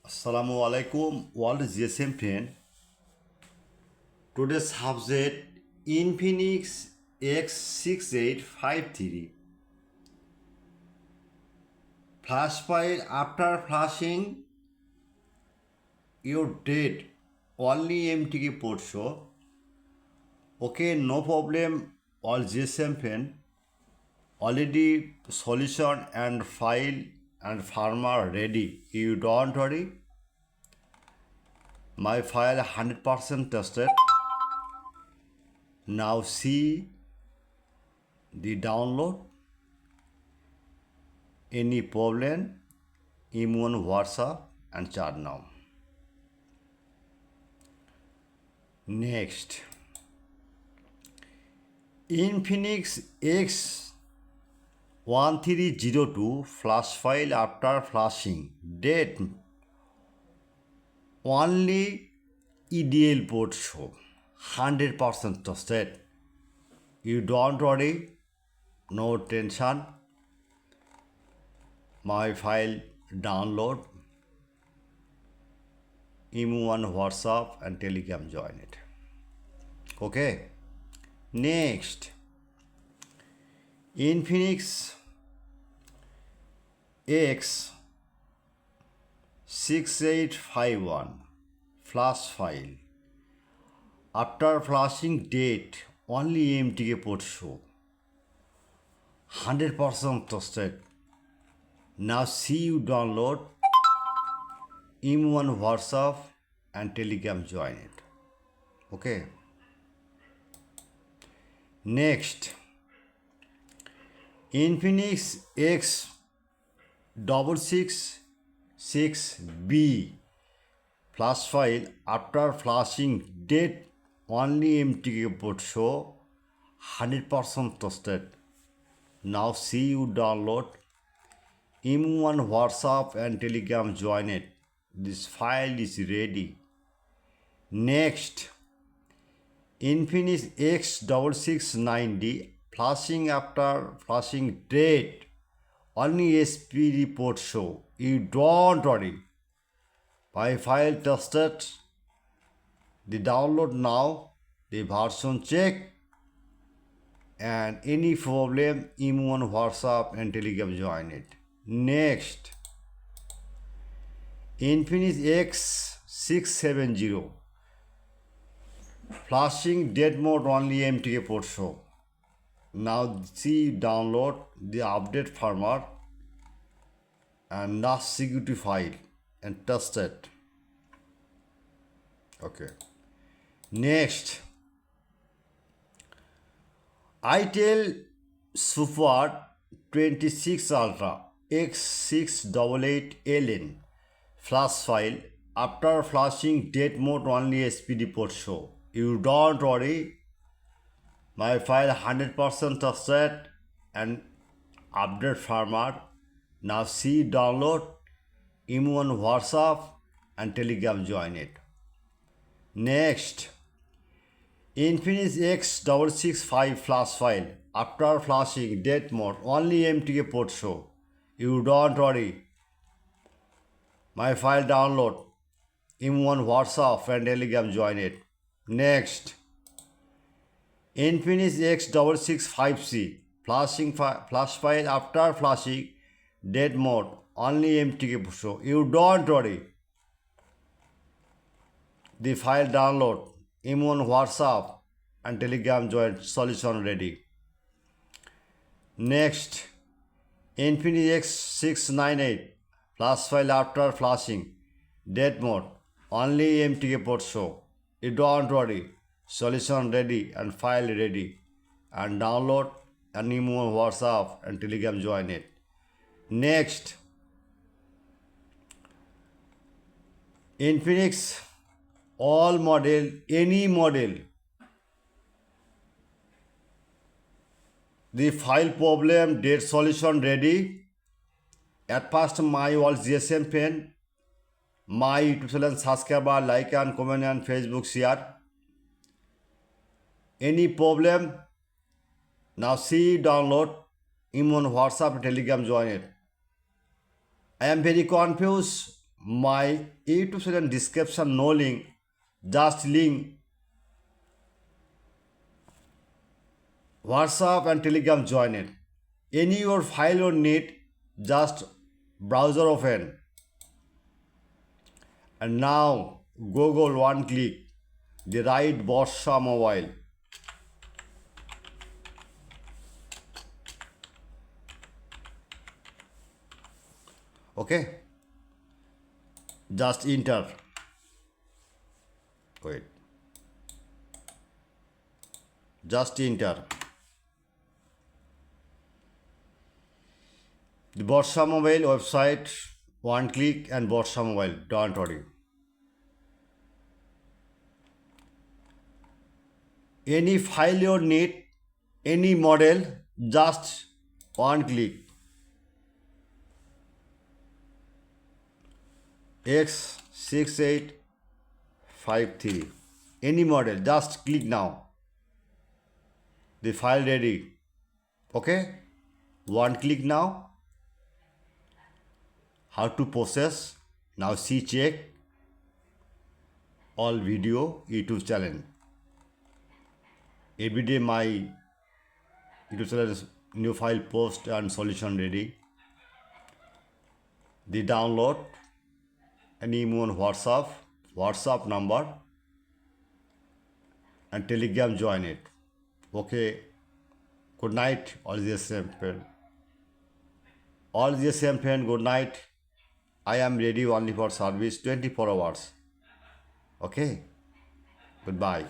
Assalamu alaikum, world GSM friend. Today's subject Infinix X6853. Flash file after flashing your date only MTK Prot show. Okay, no problem, all GSM friend. Already solution and file and farmer ready. You don't worry. My file 100% tested. Now see the download. Any problem, email, WhatsApp and chat now. Next, Infinix X1302 flash file after flashing date only EDL port show 100% trusted. You don't worry, no tension. My file download, email on WhatsApp and Telegram join it. Okay. Next, Infinix X6851 flash file after flashing date only MTK Prot show 100% trusted. Now see you download, email on WhatsApp and Telegram join it. Okay. Next, Infinix X665 flash file after flashing date only MTK Prot show 100% trusted. Now see you download, email on WhatsApp and Telegram join it. This file is ready. Next, Infinix X665 flashing after flashing date only SPD port show. You don't worry. My file tested. The download now. The version check. And any problem, email on WhatsApp and Telegram join it. Next, Infinix X670 flashing dead mode only MTK Prot show. Now see download the update firmware and NAS security file and test it. Okay. Next, ITEL Super 26 Ultra X688LN flash file after flashing date mode only SPD port show. You don't worry, my file 100% trusted and update firmware. Now see download, email on WhatsApp and Telegram join it. Next, Infinix X665 flash file after flashing date mode only MTK Prot show. You don't worry, my file download, email on WhatsApp and Telegram join it. Next, Infinix X665C flash file after flashing dead mode only MTK Prot show. You don't worry, the file download, email on WhatsApp and Telegram join solution ready. Next, Infinix X698 flash file after flashing dead mode only MTK Prot show. You don't worry, solution ready and file ready and download and email on WhatsApp and Telegram join it. Next, Infinix all model, any model, the file problem date solution ready. At first, my all GSM friend, my YouTube channel subscriber, like and comment and Facebook share. Any problem, now see download, email on WhatsApp, Telegram join it. I am very confused. my YouTube channel description, no link, just link WhatsApp and Telegram join it. Any your file or need, just browser open. And now Google one click, the right Borsha Mobile. Okay? Just enter. Wait. Just enter. The Borsha Mobile website, one click and Borsha Mobile, don't worry. Any file you need, any model, just one click. X6853. Any model, just click now. The file ready. Okay? One click now. How to process? Now see check all video YouTube channel. Every day my YouTube channel is new file post and solution ready. The download any on WhatsApp number and Telegram join it. Okay. Good night. All the same friend. All the same friend. Good night. I am ready only for service 24 hours. Okay. Goodbye.